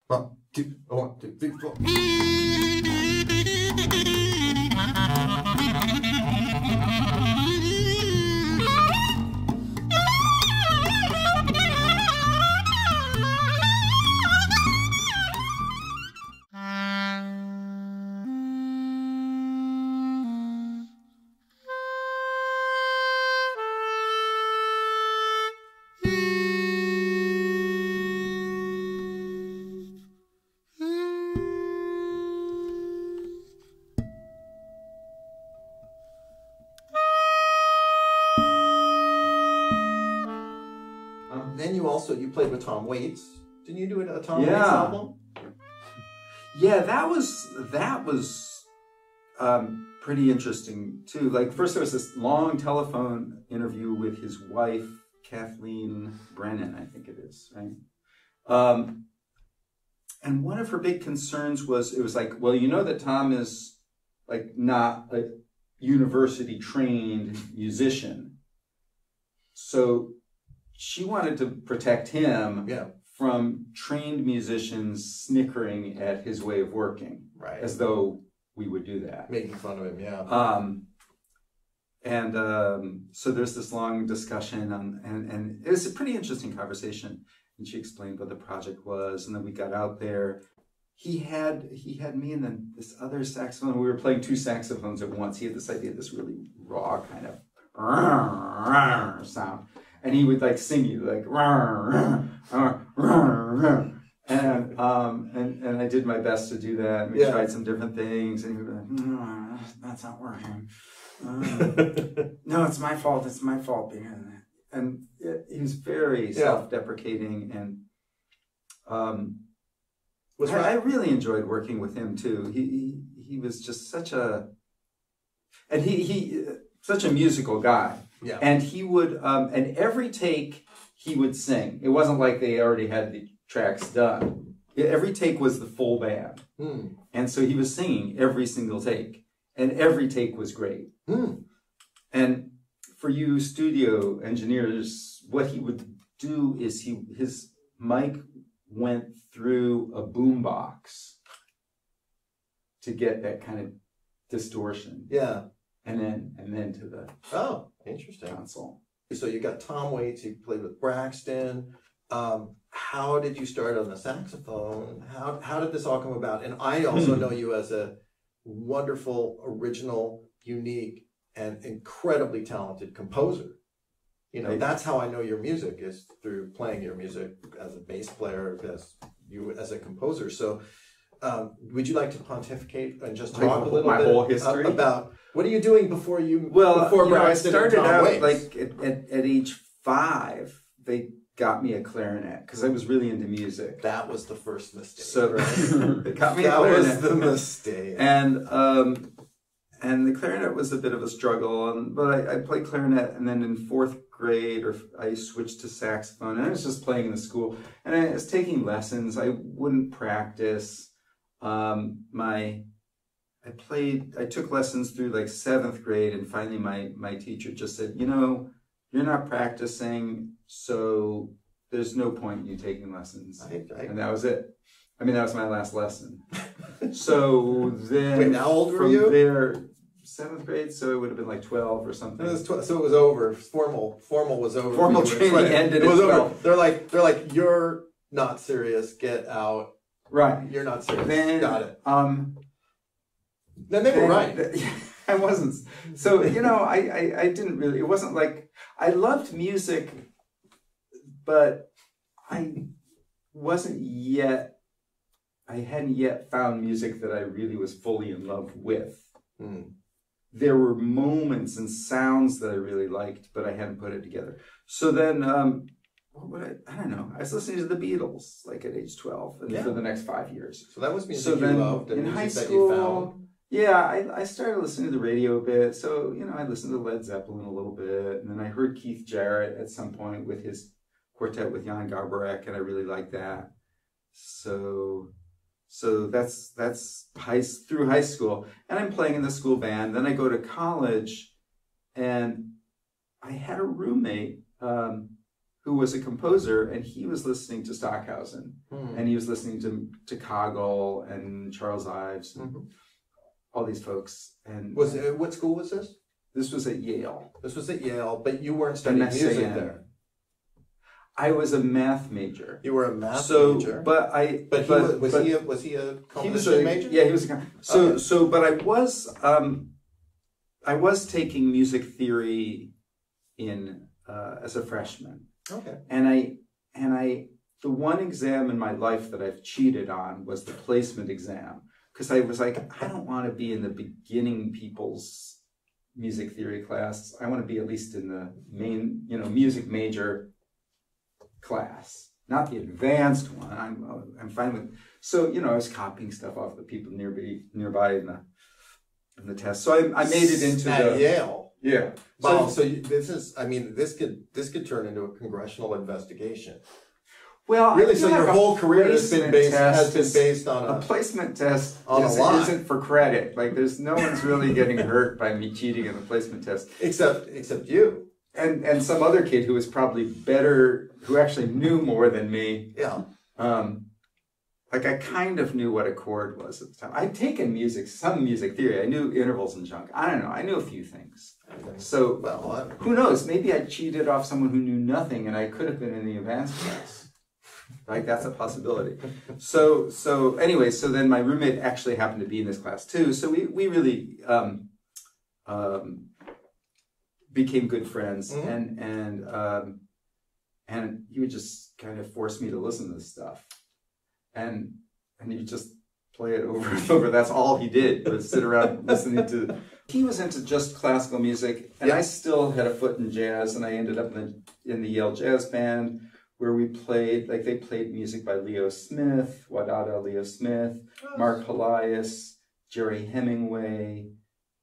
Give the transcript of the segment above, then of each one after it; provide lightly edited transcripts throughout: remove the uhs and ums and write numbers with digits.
1, 2, 1, 2, 3, 4. Then you played with Tom Waits. Didn't you do a Tom Waits album? Yeah, that was pretty interesting too. Like first there was this long telephone interview with his wife, Kathleen Brennan, I think it is, right? And one of her big concerns was, it was like, well, you know that Tom is like not a university trained musician. So she wanted to protect him from trained musicians snickering at his way of working, right? As though we would do that, making fun of him, so there's this long discussion, and it was a pretty interesting conversation. And she explained what the project was, and then we got out there. He had me and then this other saxophone. We were playing two saxophones at once. He had this idea, this really raw kind of sound. And he would like sing you like and I did my best to do that. And we tried some different things, and he would be like, that's not working. No, it's my fault. It's my fault. And he was very self-deprecating, and I really enjoyed working with him too. He was just such a such a musical guy. Yeah. And he would, and every take he would sing. It wasn't like they already had the tracks done. Every take was the full band. And so he was singing every single take. And every take was great. And for you studio engineers, what he would do is his mic went through a boombox to get that kind of distortion. Yeah. And then to the interesting console. So you got Tom Waits, you played with Braxton. How did you start on the saxophone? How did this all come about? And I also know you as a wonderful, original, unique, and incredibly talented composer. You know, that's how I know your music, is through playing your music as a bass player, as a composer. So would you like to pontificate and just talk a little bit whole history about what are you doing before you? Well, before Braxton I started out Waits? like at age 5. They got me a clarinet because I was really into music. That was the first mistake. So right? they got me a clarinet. That was the mistake. And the clarinet was a bit of a struggle. But I played clarinet, and then in 4th grade, I switched to saxophone. And I was just playing in the school, and I was taking lessons. I wouldn't practice. I took lessons through like 7th grade, and finally my teacher just said, you know, you're not practicing, so there's no point in you taking lessons. And that was it. I mean, that was my last lesson. So then, wait, how old were you? From there, 7th grade, so it would have been like 12 or something. So it was over. Formal was over. Formal training ended. It was over. They're like, you're not serious. Get out. Right. You're not serious. Then, got it. Then they were right. I wasn't. So, you know, I didn't really, it wasn't like, I loved music, but I hadn't yet found music that I really was fully in love with. There were moments and sounds that I really liked, but I hadn't put it together. So then, I don't know. I was listening to the Beatles, like at age 12, and for the next 5 years. So that was music you loved, and in music high that school, you found. Yeah, I started listening to the radio a bit. So, you know, I listened to Led Zeppelin a little bit, and then I heard Keith Jarrett at some point with his quartet with Jan Garbarek, and I really liked that. So that's through high school, and I'm playing in the school band. Then I go to college, and I had a roommate who was a composer, and he was listening to Stockhausen, and he was listening to Kagel and Charles Ives, and all these folks. And what school was this? This was at Yale. This was at Yale, but you weren't studying music there. I was a math major. You were a math major, but was he a composition major? Yeah, he was. But I was taking music theory in as a freshman. Okay. And I the one exam in my life that I've cheated on was the placement exam, because I was like, I don't want to be in the beginning people's music theory class. I want to be at least in the main, music major class, not the advanced one. I'm fine with. So I was copying stuff off the people nearby in the test. So I made it into at Yale. Yeah. Wow. So this could turn into a congressional investigation. Well, really, so your whole career has been based on a placement test. Isn't for credit. Like, no one's really getting hurt by me cheating in the placement test, except you and some other kid who was probably better, who actually knew more than me. Yeah. Like, I kind of knew what a chord was at the time. I'd taken some music theory. I knew intervals and junk. I don't know. I knew a few things. Okay. So, who knows? Maybe I cheated off someone who knew nothing, and I could have been in the advanced class. Like, that's a possibility. So anyway, so then my roommate actually happened to be in this class too. So we really became good friends, and he would just kind of force me to listen to this stuff, and he just play it over and over. That's all he did, was sit around listening to. He was into just classical music, and I still had a foot in jazz, and I ended up in the Yale Jazz Band, where we played, they played music by Leo Smith, Wadada Leo Smith, Mark Helias, Jerry Hemingway,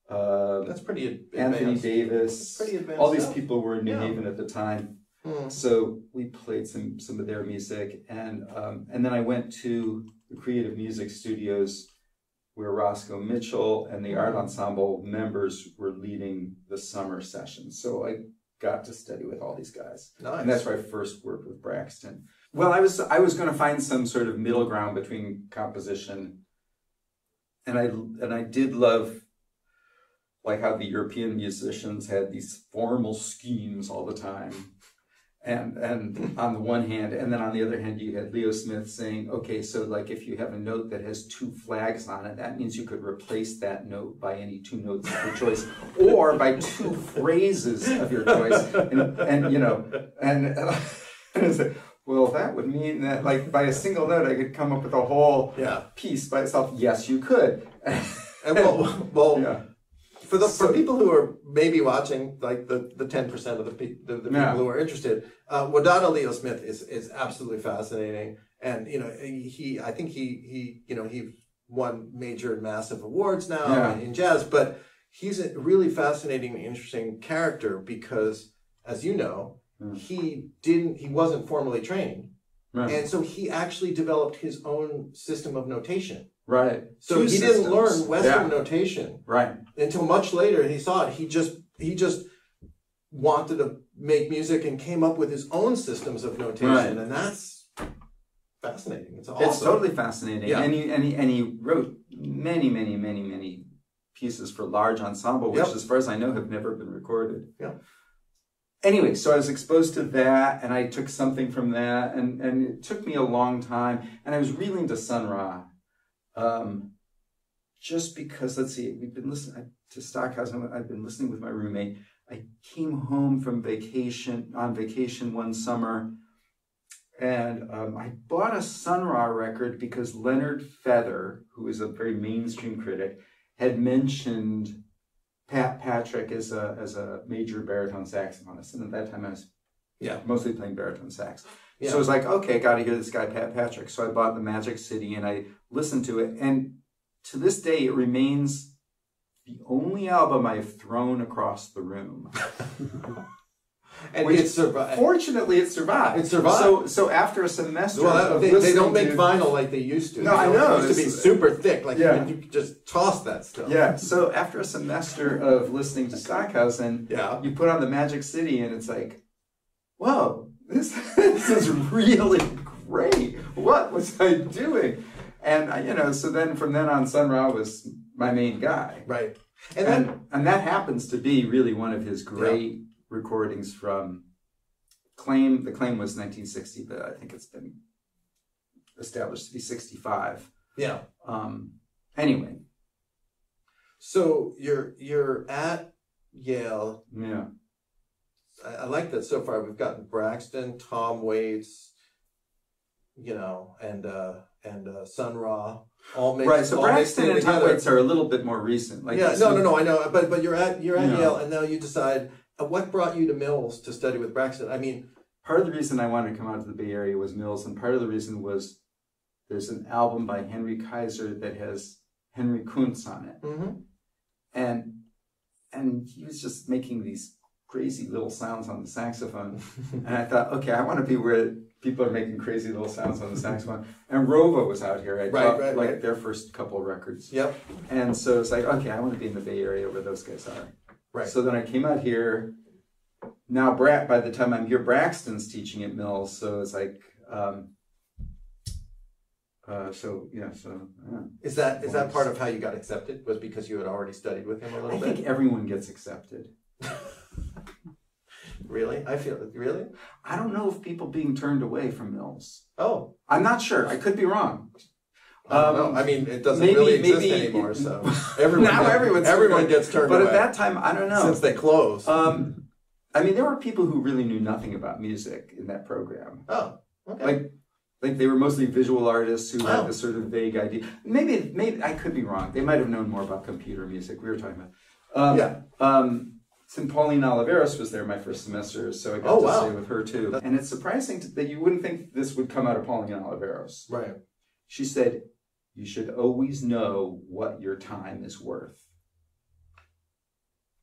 that's pretty advanced. Anthony Davis. Pretty advanced all these stuff. people were in New Haven at the time. So we played some of their music, and then I went to the Creative Music Studios, where Roscoe Mitchell and the Art Ensemble members were leading the summer sessions. So I got to study with all these guys. Nice. And that's where I first worked with Braxton. Well, I was going to find some sort of middle ground between composition, and I did love, like, how the European musicians had these formal schemes all the time. And on the one hand, and then on the other hand, you had Leo Smith saying, okay, so like if you have a note that has two flags on it, that means you could replace that note by any two notes of your choice, or by two phrases of your choice. And well, that would mean that, like, by a single note, I could come up with a whole piece by itself. Yes, you could. And for people who are maybe watching, like the 10% of the people who are interested, Wadada Leo Smith is absolutely fascinating, and I think he won major and massive awards now in jazz, but he's a really fascinating and interesting character because, as you know, he wasn't formally trained, and so he actually developed his own system of notation. Right. So he didn't learn Western notation. Right. Until much later, he saw it. He just wanted to make music and came up with his own systems of notation, and that's fascinating. It's awesome. It's totally fascinating. Yeah. And he wrote many pieces for large ensemble, which, as far as I know, have never been recorded. Yeah. Anyway, so I was exposed to that, and I took something from that, and it took me a long time, and I was really into Sun Ra. Just because, let's see, we've been listening to Stockhausen. I've been listening with my roommate. I came home from vacation one summer, and I bought a Sun Ra record because Leonard Feather, who is a very mainstream critic, had mentioned Pat Patrick as a major baritone saxophonist, and at that time I was mostly playing baritone sax. Yeah. So I was like, okay, I got to hear this guy Pat Patrick. So I bought the Magic City and I listened to it, and to this day it remains the only album I've thrown across the room. And it survived. Fortunately, it survived. It survived. So after a semester, they don't make vinyl like they used to. No, I know. It used to be super thick. Like you could just toss that stuff. Yeah. So after a semester of listening to Stockhausen, you put on the Magic City, and it's like, whoa, this is really great. What was I doing? And, you know, so then from then on, Sun Ra was my main guy. Right. And that happens to be really one of his great recordings from Claim. The Claim was 1960, but I think it's been established to be 65. Yeah. Anyway. So you're at Yale. Yeah. I like that so far. We've gotten Braxton, Tom Waits, you know, and Sun Ra, all mixed. Right. So Braxton and Tom Waits are a little bit more recent. Like no, I know. But you're at Yale, and now you decide. What brought you to Mills to study with Braxton? I mean, part of the reason I wanted to come out to the Bay Area was Mills, and part of the reason was there's an album by Henry Kaiser that has Henry Kuntz on it, and he was just making these crazy little sounds on the saxophone, and I thought, okay, I want to be where people are making crazy little sounds on the saxophone. And Rova was out here. I taught their first couple of records. Yep. And so it's like, okay, I want to be in the Bay Area where those guys are. Right. So then I came out here. Now, by the time I'm here, Braxton's teaching at Mills. So it's like, Is that part of how you got accepted? Was because you had already studied with him a little bit? I think everyone gets accepted. Really? Really? I don't know if people being turned away from Mills. Oh. I'm not sure. I could be wrong. I mean, it doesn't really exist anymore, so everyone gets turned away. But at that time, I don't know. Since they closed. I mean, there were people who really knew nothing about music in that program. Oh, okay. Like they were mostly visual artists who had this sort of vague idea. Maybe I could be wrong. They might have known more about computer music. We were talking about. Since Pauline Aleveros was there my first semester, so I got to stay with her too. And it's surprising that you wouldn't think this would come out of Pauline Aleveros. Right. She said, "You should always know what your time is worth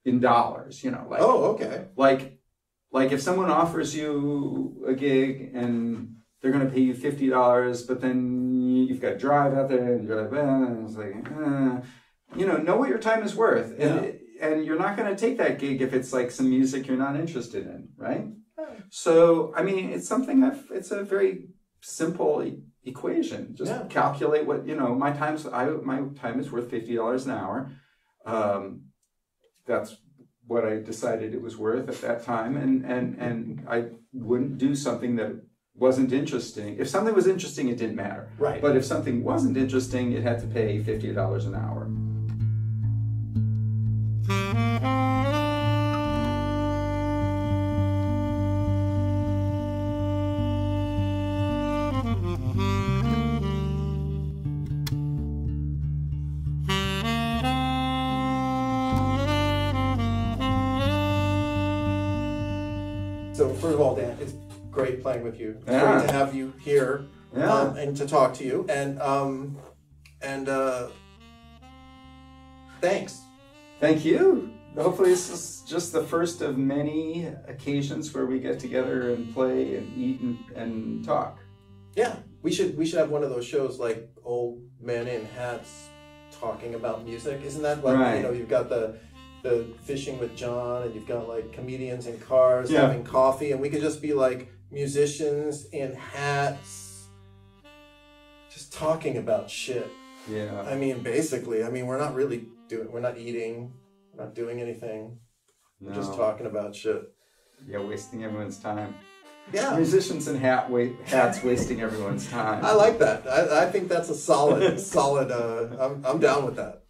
in dollars." You know, like okay. Like if someone offers you a gig and they're going to pay you $50, but then you've got to drive out there and drive back, and it's like, know what your time is worth. And you're not going to take that gig if it's like some music you're not interested in, right? So, I mean, it's something it's a very simple equation. Just calculate what, my time is worth $50 an hour. That's what I decided it was worth at that time. And I wouldn't do something that wasn't interesting. If something was interesting, it didn't matter. Right. But if something wasn't interesting, it had to pay $50 an hour. So first of all, Dan, it's great playing with you. It's great to have you here and to talk to you. And thanks. Thank you. Hopefully this is just the first of many occasions where we get together and play and eat and talk. Yeah, we should have one of those shows like old men in hats talking about music. Isn't that like you've got the Fishing with John, and you've got like comedians in cars having coffee, and we could just be like musicians in hats just talking about shit. Yeah. I mean, basically, we're not really we're not eating, we're not doing anything. No. We're just talking about shit. Yeah, wasting everyone's time. Yeah. Musicians in hats wasting everyone's time. I like that. I think that's a solid, I'm down with that.